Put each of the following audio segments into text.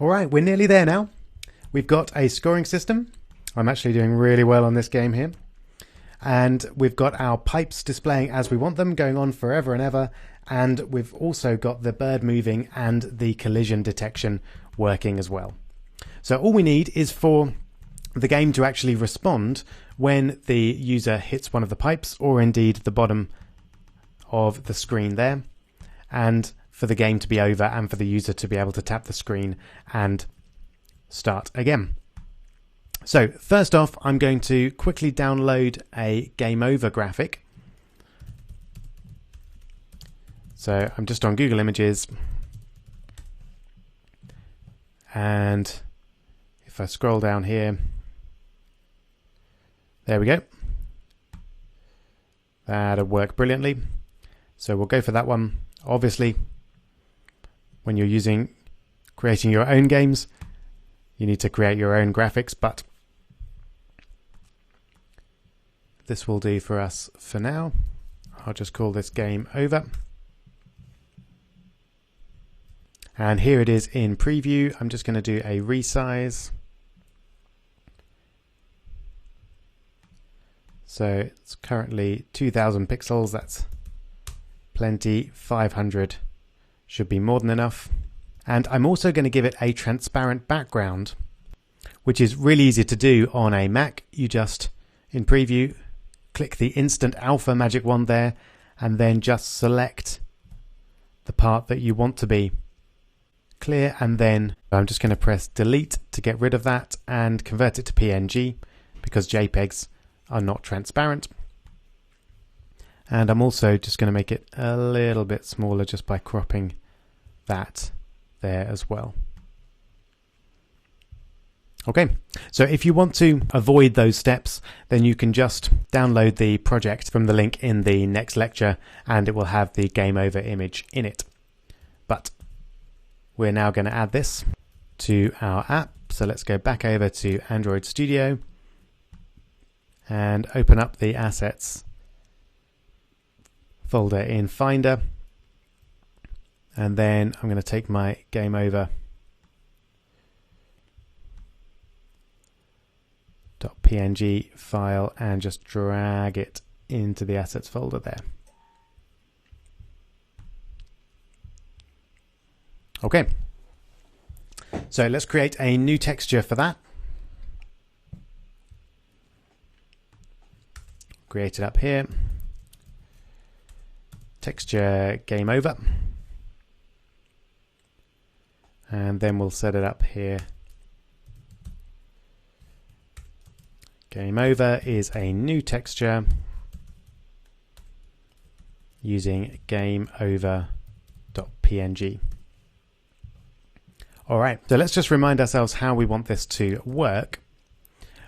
All right, we're nearly there now. We've got a scoring system. I'm actually doing really well on this game here. And we've got our pipes displaying as we want them, going on forever and ever. And we've also got the bird moving and the collision detection working as well. So all we need is for the game to actually respond when the user hits one of the pipes, or indeed the bottom of the screen there, and for the game to be over and for the user to be able to tap the screen and start again. So first off, I'm going to quickly download a game over graphic. So I'm just on Google Images, and if I scroll down here, there we go. That'll work brilliantly. So we'll go for that one. Obviously, when you're creating your own games, you need to create your own graphics, but this will do for us for now. I'll just call this game over. And here it is in preview. I'm just going to do a resize. So it's currently 2000 pixels. That's plenty. 500 should be more than enough. And I'm also going to give it a transparent background, which is really easy to do on a Mac. You just, in preview, click the instant alpha magic wand there, and then just select the part that you want to be clear, and then I'm just going to press delete to get rid of that and convert it to PNG, because JPEGs are not transparent. And I'm also just going to make it a little bit smaller just by cropping that there as well. Okay, so if you want to avoid those steps, then you can just download the project from the link in the next lecture, and it will have the game over image in it. But we're now going to add this to our app. So let's go back over to Android Studio and open up the assets folder in Finder. And then I'm going to take my game over .png file and just drag it into the assets folder there. Okay, so let's create a new texture for that. Create it up here. Texture game over. And then we'll set it up here. Game over is a new texture using game over.png. All right, so let's just remind ourselves how we want this to work.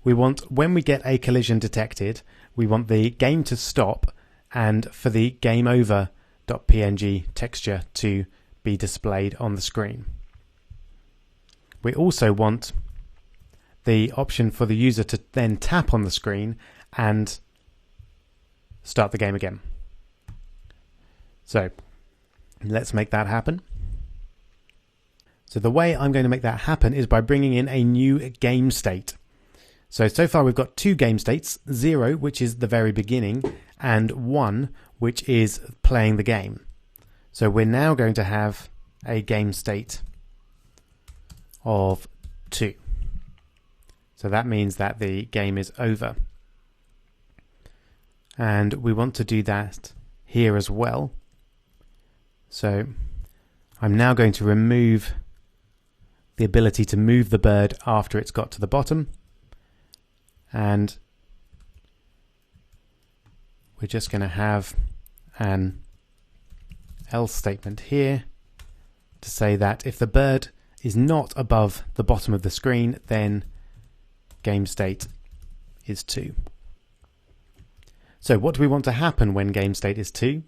We want, when we get a collision detected, we want the game to stop and for the game over.png texture to be displayed on the screen. We also want the option for the user to then tap on the screen and start the game again. So let's make that happen. So the way I'm going to make that happen is by bringing in a new game state. So far we've got two game states, 0, which is the very beginning, and 1, which is playing the game. So we're now going to have a game state of 2. So that means that the game is over. And we want to do that here as well. So I'm now going to remove the ability to move the bird after it's got to the bottom. And we're just going to have an else statement here to say that if the bird is not above the bottom of the screen, then game state is 2. So what do we want to happen when game state is 2?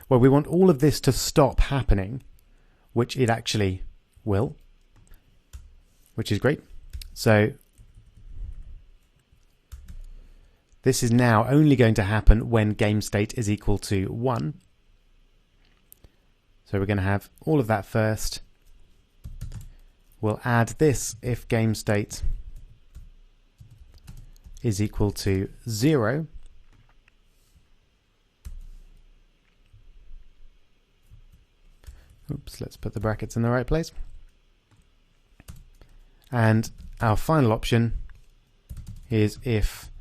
Well, we want all of this to stop happening, which it actually will, which is great. So this is now only going to happen when game state is equal to 1. So we're going to have all of that first. we'll add this if game state is equal to 0. Oops, let's put the brackets in the right place. And our final option is if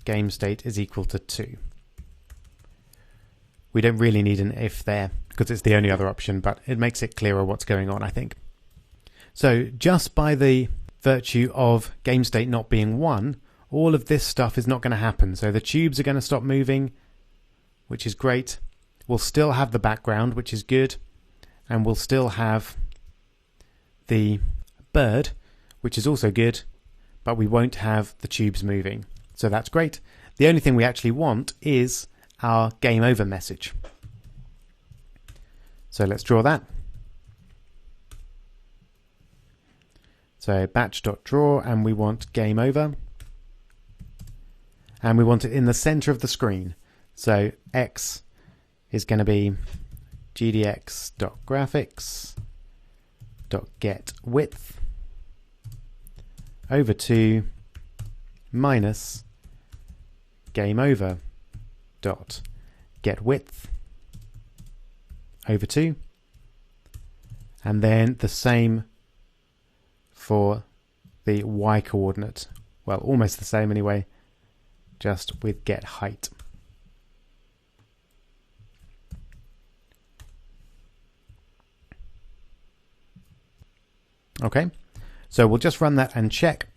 game state is equal to 2. We don't really need an if there because it's the only other option, but it makes it clearer what's going on, I think. So just by the virtue of game state not being 1, all of this stuff is not going to happen. So the tubes are going to stop moving, which is great. We'll still have the background, which is good. And we'll still have the bird, which is also good, but we won't have the tubes moving. So that's great. The only thing we actually want is our game over message. So let's draw that. So batch.draw, and we want game over. And we want it in the center of the screen. So X is going to be gdx.graphics.getWidth over 2 minus game over dot getWidth over 2, and then the same for the y coordinate. Well, almost the same anyway, just with get height. Okay, so we'll just run that and check.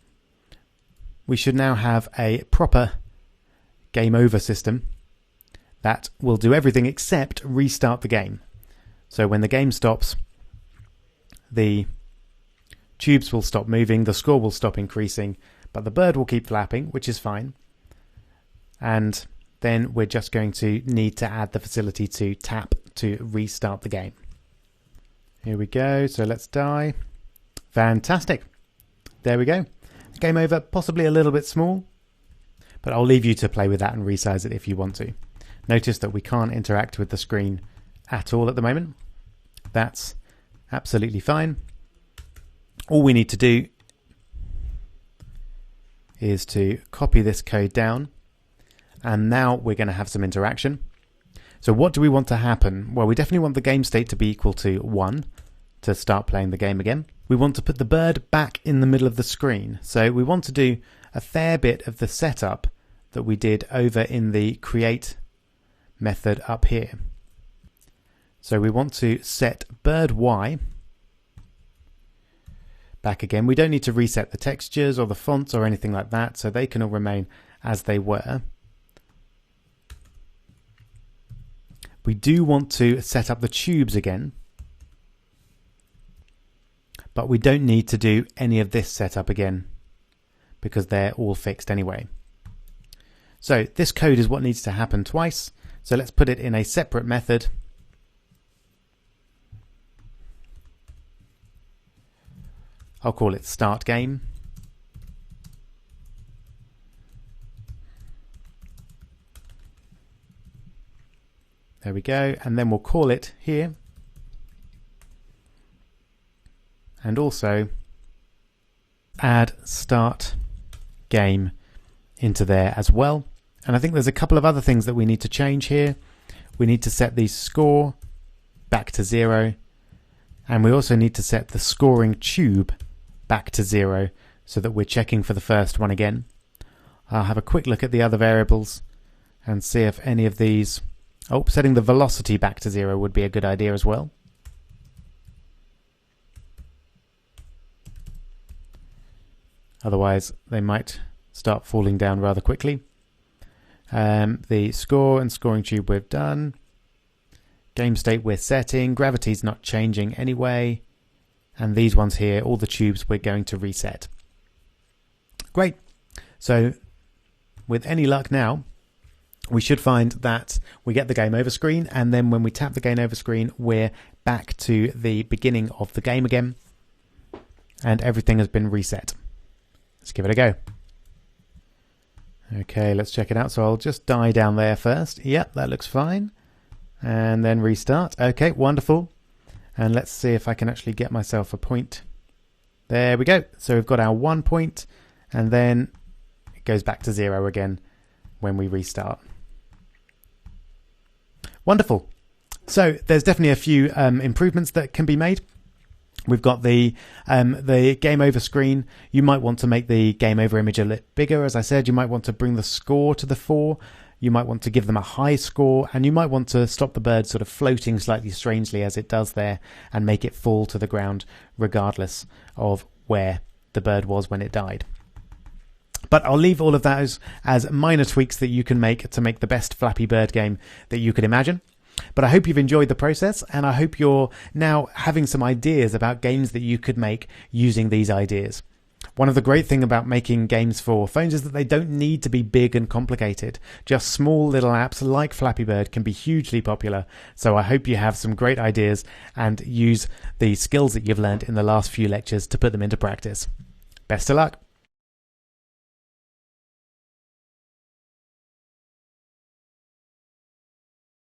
We should now have a proper game over system that will do everything except restart the game. So when the game stops, the tubes will stop moving, the score will stop increasing, but the bird will keep flapping, which is fine. And then we're just going to need to add the facility to tap to restart the game. Here we go, so let's die. Fantastic. There we go. Game over, possibly a little bit small, but I'll leave you to play with that and resize it if you want to. Notice that we can't interact with the screen at all at the moment. That's absolutely fine. All we need to do is to copy this code down, and now we're going to have some interaction. So what do we want to happen? Well, we definitely want the game state to be equal to 1 to start playing the game again. We want to put the bird back in the middle of the screen. So we want to do a fair bit of the setup that we did over in the create method up here. So we want to set bird Y back again. We don't need to reset the textures or the fonts or anything like that, so they can all remain as they were. We do want to set up the tubes again, but we don't need to do any of this setup again because they're all fixed anyway. So this code is what needs to happen twice. So let's put it in a separate method. I'll call it start game. There we go. And then we'll call it here. And also add start game into there as well. And I think there's a couple of other things that we need to change here. We need to set the score back to 0. And we also need to set the scoring tube back to 0 so that we're checking for the first one again. I'll have a quick look at the other variables and see if any of these... Oh, setting the velocity back to 0 would be a good idea as well. Otherwise, they might start falling down rather quickly. The score and scoring tube we've done. Game state we're setting. Gravity's not changing anyway. And these ones here, all the tubes we're going to reset. Great. So with any luck now, we should find that we get the game over screen. And then when we tap the game over screen, we're back to the beginning of the game again. And everything has been reset. Let's give it a go. Okay, let's check it out. So I'll just die down there first. Yep, that looks fine. And then restart. Okay, wonderful. And let's see if I can actually get myself a point There we go. So we've got our 1 point, and then it goes back to 0 again when we restart. Wonderful. So there's definitely a few improvements that can be made. We've got the game over screen. You might want to make the game over image a little bigger. As I said, you might want to bring the score to the fore. You might want to give them a high score, and you might want to stop the bird sort of floating slightly strangely as it does there and make it fall to the ground regardless of where the bird was when it died. But I'll leave all of those as minor tweaks that you can make to make the best Flappy Bird game that you could imagine. But I hope you've enjoyed the process, and I hope you're now having some ideas about games that you could make using these ideas. One of the great things about making games for phones is that they don't need to be big and complicated. Just small little apps like Flappy Bird can be hugely popular. So I hope you have some great ideas and use the skills that you've learned in the last few lectures to put them into practice. Best of luck.